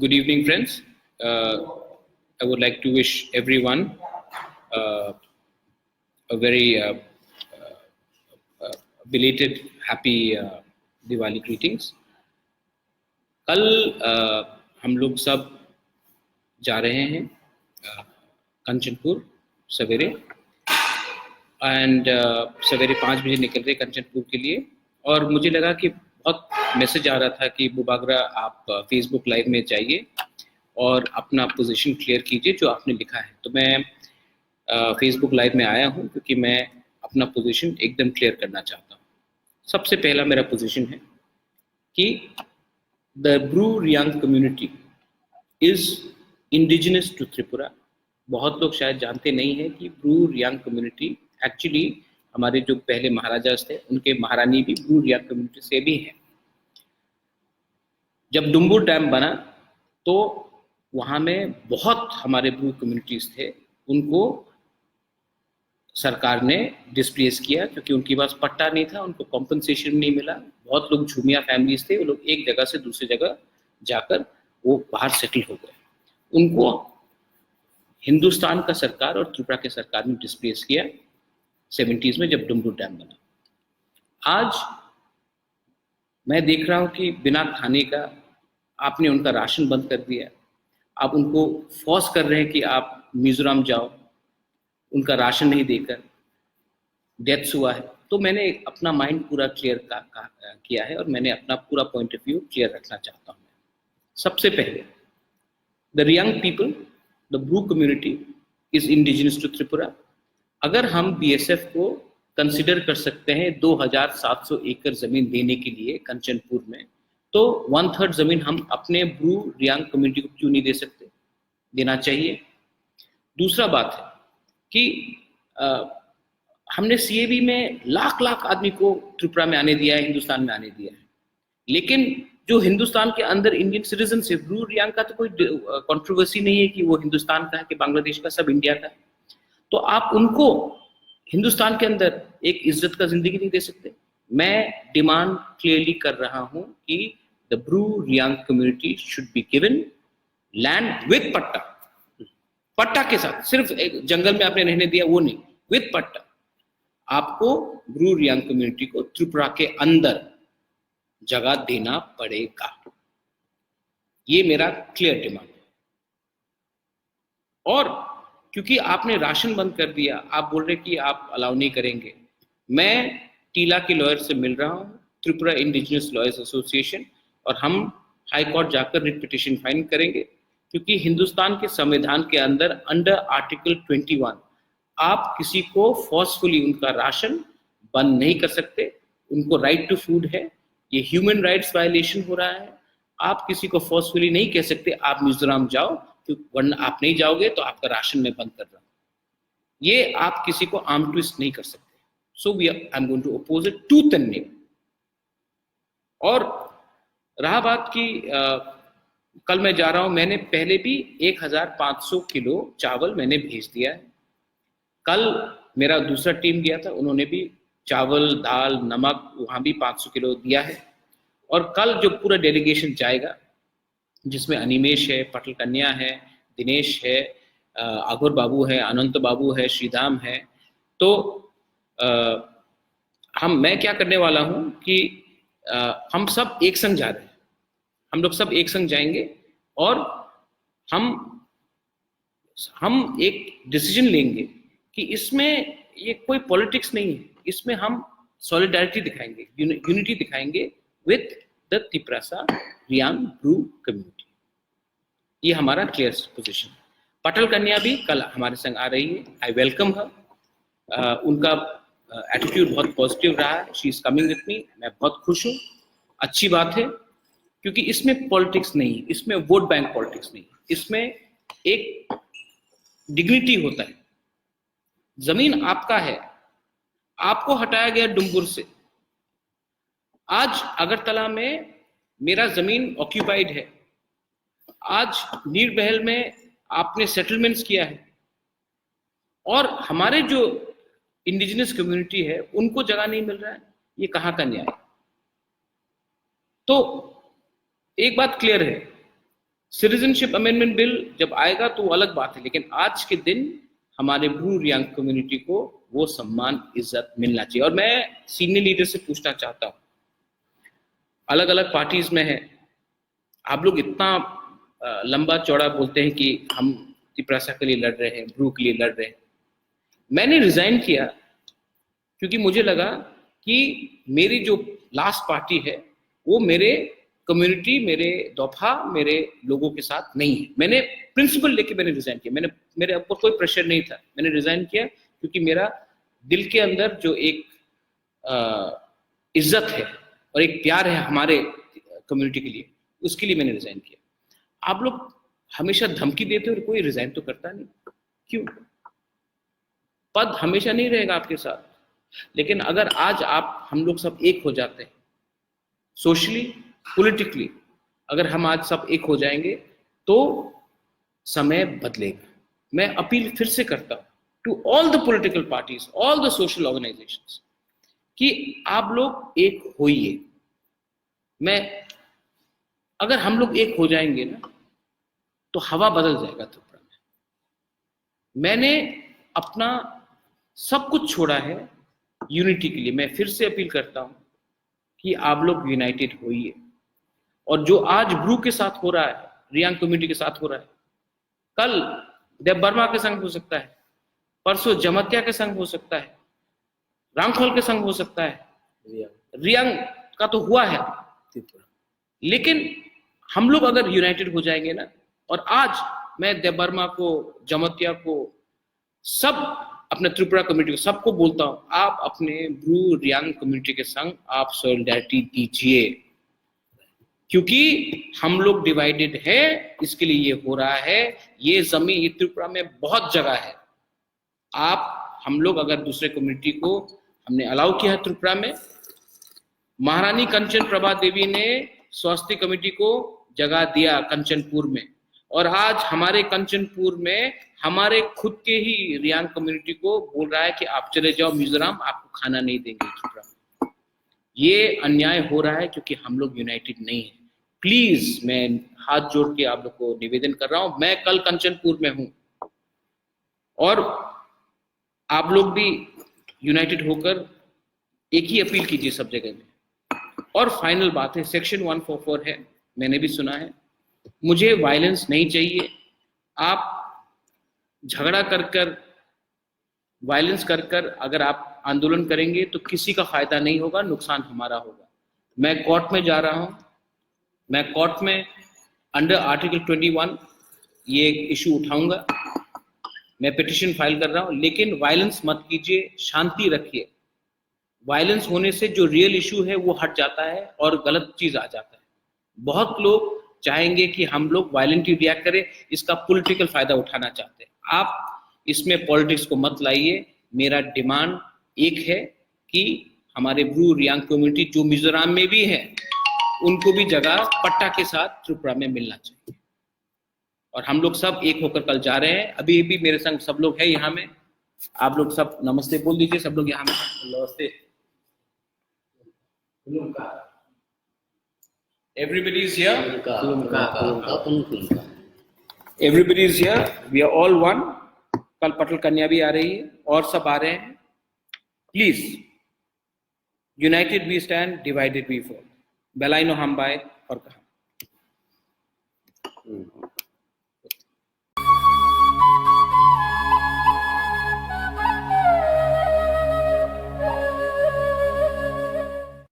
Good evening, friends. I would like to wish everyone a very belated happy Diwali greetings. कल हम लोग सब जा रहे हैं कंचनपुर सवेरे सवेरे 5 बजे निकल रहे कंचनपुर के लिए। और मुझे लगा कि बहुत मैसेज आ रहा था कि बुबागरा आप फेसबुक लाइव में जाइए और अपना पोजीशन क्लियर कीजिए जो आपने लिखा है। तो मैं फेसबुक लाइव में आया हूं क्योंकि मैं अपना पोजीशन एकदम क्लियर करना चाहता हूं। सबसे पहला मेरा पोजीशन है कि the Bru Reang community is indigenous to Tripura. बहुत लोग शायद जानते नहीं हैं कि ब्रू रियांग कम्युनिटी एक्चुअली हमारे जो पहले महाराजास थे उनके महारानी भी ब्रू रियांग कम्युनिटी से भी हैं। जब डुम्बुर डैम बना तो वहाँ में बहुत हमारे ब्रू कम्युनिटीज थे, उनको सरकार ने डिस्प्लेस किया क्योंकि उनके पास पट्टा नहीं था, उनको कॉम्पनसेशन नहीं मिला। बहुत लोग झूमिया फैमिलीज थे, वो लोग एक जगह से दूसरी जगह जाकर वो बाहर सेटल हो गए। उनको हिंदुस्तान का सरकार और त्रिपुरा के सरकार ने डिस्प्लेस किया 70s में जब डुम्बुर डैम बना। आज मैं देख रहा हूं कि बिना खाने का आपने उनका राशन बंद कर दिया। आप उनको फोर्स कर रहे हैं कि आप मिजोरम जाओ, उनका राशन नहीं देकर डेथ्स हुआ है। तो मैंने अपना माइंड पूरा क्लियर किया है और मैंने अपना पूरा पॉइंट ऑफ व्यू क्लियर रखना चाहता हूँ। सबसे पहले the Reang people, the Bru community is indigenous to Tripura. अगर हम बीएसएफ को कंसिडर कर सकते हैं 2700 एकड़ जमीन देने के लिए कंचनपुर में, तो 1/3 जमीन हम अपने ब्रू रियांग कम्युनिटी को क्यों नहीं दे सकते? देना चाहिए। दूसरा बात है कि हमने सीएबी में लाख आदमी को त्रिपुरा में आने दिया है, हिंदुस्तान में आने दिया है, लेकिन जो हिंदुस्तान के अंदर इंडियन सिटीजन से ब्रू रियांग का तो कोई कंट्रोवर्सी नहीं है कि वो हिंदुस्तान का है कि बांग्लादेश का, सब इंडिया का है। तो आप उनको हिंदुस्तान के अंदर एक इज्जत का जिंदगी नहीं दे सकते? मैं डिमांड क्लियरली कर रहा हूं कि the Bru Reang community should be given land with patta, पट्टा के साथ। सिर्फ एक जंगल में आपने रहने दिया वो नहीं, विद पट्टा। आपको ब्रू रियांग कम्युनिटी को त्रिपुरा के अंदर जगह देना पड़ेगा। ये मेरा क्लियर डिमांड है। और क्योंकि आपने राशन बंद कर दिया, आप बोल रहे कि आप अलाउ नहीं करेंगे। मैं टीला के लॉयर से मिल रहा हूं, त्रिपुरा इंडिजिनस लॉयर्स एसोसिएशन, और हम हाई कोर्ट जाकर रिट पिटीशन फाइल करेंगे क्योंकि हिंदुस्तान के संविधान के अंदर अंडर आर्टिकल 21 आप किसी को फोर्सफुली उनका राशन बंद नहीं कर सकते। उनको राइट टू फूड है, ये ह्यूमन राइट्स वायलेशन हो रहा है। आप किसी को फोर्सफुली नहीं कह सकते आप मिजोरम जाओ, वरना आप नहीं जाओगे तो आपका राशन में बंद कर रहा हूं। ये आप किसी को आर्म ट्विस्ट नहीं कर सकते। So I am going to oppose it tooth and nail. और रहा बात की कल मैं जा रहा हूं, मैंने पहले भी 1500 किलो चावल मैंने भेज दिया है। कल मेरा दूसरा टीम गया था, उन्होंने भी चावल, दाल, नमक वहां भी 500 किलो दिया है। और कल जो पूरा डेलीगेशन जाएगा जिसमें अनिमेश है, पटल कन्या है, दिनेश है, आगुर बाबू है, अनंत बाबू है, श्रीधाम है, तो मैं क्या करने वाला हूं कि हम सब एक संग जा रहे हैं। हम लोग सब एक संग जाएंगे और हम एक डिसीजन लेंगे कि इसमें ये कोई पॉलिटिक्स नहीं है, इसमें हम सॉलिडारिटी दिखाएंगे, यूनिटी दिखाएंगे with the Tripura Reang Bru community. ये हमारा क्लियर पोजीशन है। पटल कन्या भी कल हमारे संग आ रही है, आई वेलकम हर। उनका एटीट्यूड बहुत पॉजिटिव रहा है, she is coming with me, मैं बहुत खुश हूँ। अच्छी बात है क्योंकि इसमें पॉलिटिक्स नहीं है, इसमें वोट बैंक पॉलिटिक्स नहीं है, इसमें एक डिग्निटी होता है। जमीन आपका है, आपको हटाया गया डुम्बुर से। आज अगरतला में मेरा जमीन ऑक्यूपाइड है, आज नीरबहल में आपने सेटलमेंट्स किया है, और हमारे जो इंडिजिनस कम्युनिटी है उनको जगह नहीं मिल रहा है। ये कहाँ का न्याय? तो एक बात क्लियर है, सिटीजनशिप अमेंडमेंट बिल जब आएगा तो वो अलग बात है, लेकिन आज के दिन हमारे ब्रू रियांग कम्युनिटी को वो सम्मान इज्जत मिलना चाहिए। और मैं सीनियर लीडर से पूछना चाहता हूँ, अलग अलग पार्टीज में है, आप लोग इतना लंबा चौड़ा बोलते हैं कि हम त्रिप्रासा के लिए लड़ रहे हैं, ब्रू के लिए लड़ रहे हैं। मैंने रिजाइन किया क्योंकि मुझे लगा कि मेरी जो लास्ट पार्टी है वो मेरे कम्युनिटी, मेरे दफा, मेरे लोगों के साथ नहीं है। मैंने प्रिंसिपल लेके मैंने रिजाइन किया, मेरे ऊपर कोई प्रेशर नहीं था, मैंने रिजाइन किया क्योंकि मेरा दिल के अंदर जो एक इज्जत है और एक प्यार है हमारे कम्युनिटी के लिए, उसके लिए मैंने रिजाइन किया। आप लोग हमेशा धमकी देते हो और कोई रिजाइन तो करता नहीं, क्यों? पद हमेशा नहीं रहेगा आपके साथ, लेकिन अगर आज आप हम लोग सब एक हो जाते हैं सोशली, पॉलिटिकली, अगर हम आज सब एक हो जाएंगे तो समय बदलेगा। मैं अपील फिर से करता हूं to all the political parties, all the social organisations कि आप लोग एक होइए। अगर हम लोग एक हो जाएंगे ना तो हवा बदल जाएगा त्रिपुरा में। मैंने अपना सब कुछ छोड़ा है यूनिटी के लिए। मैं फिर से अपील करता हूं कि आप लोग यूनाइटेड होइए। और जो आज ब्रू के साथ हो रहा है, रियांग कम्युनिटी के साथ हो रहा है, कल देव बर्मा के संग हो सकता है, परसों जमतिया के संग हो सकता है, रामखोल के संग हो सकता है, रियांग का तो हुआ है, लेकिन हम लोग अगर यूनाइटेड हो जाएंगे ना, और आज मैं देव बर्मा को, जमतिया को, सब अपने त्रिपुरा कम्युनिटी को, सबको बोलता हूं, आप अपने ब्रू रियांग कम्युनिटी के संग आप सॉलिडारिटी दीजिए, क्योंकि हम लोग डिवाइडेड है, इसके लिए ये हो रहा है। ये जमीन, ये त्रिपुरा में बहुत जगह है। हम लोग अगर दूसरे कम्युनिटी को हमने अलाउ किया त्रिपुरा में, महारानी कंचन प्रभा देवी ने स्वास्थ्य कमेटी को जगह दिया कंचनपुर में, और आज हमारे कंचनपुर में हमारे खुद के ही रियांग कम्युनिटी को बोल रहा है कि आप चले जाओ मिजोरम, आपको खाना नहीं देंगे त्रिपुरा में। ये अन्याय हो रहा है क्योंकि हम लोग यूनाइटेड नहीं है। प्लीज मैं हाथ जोड़ के आप लोग को निवेदन कर रहा हूं, मैं कल कंचनपुर में हूं, और आप लोग भी यूनाइटेड होकर एक ही अपील कीजिए सब जगह में। और फाइनल बात है, सेक्शन 144 है, मैंने भी सुना है, मुझे वायलेंस नहीं चाहिए। आप झगड़ा कर वायलेंस कर अगर आप आंदोलन करेंगे तो किसी का फायदा नहीं होगा, नुकसान हमारा होगा। मैं कोर्ट में जा रहा हूं, मैं कोर्ट में अंडर आर्टिकल 21 ये इशू उठाऊंगा, मैं पिटिशन फाइल कर रहा हूं, लेकिन वायलेंस मत कीजिए, शांति रखिए। वायलेंस होने से जो रियल इशू है वो हट जाता है और गलत चीज आ जाता है। बहुत लोग चाहेंगे कि हम लोग वायलेंटली रिएक्ट करें, इसका पॉलिटिकल फायदा उठाना चाहते हैं। आप इसमें पॉलिटिक्स को मत लाइए। मेरा डिमांड एक है कि हमारे ब्रू रियांग कम्युनिटी जो मिजोरम में भी है, उनको भी जगह पट्टा के साथ त्रिपुरा में मिलना चाहिए। और हम लोग सब एक होकर कल जा रहे हैं। अभी भी मेरे संग सब लोग हैं यहाँ में, आप लोग सब नमस्ते बोल दीजिए, सब लोग यहाँ में नमस्ते। Everybody is here. Everybody is here. We are all one. कल पटल कन्या भी आ रही है और सब आ रहे हैं। Please, united we stand, divided we fall. बेलाइनो हम बाय और कहा।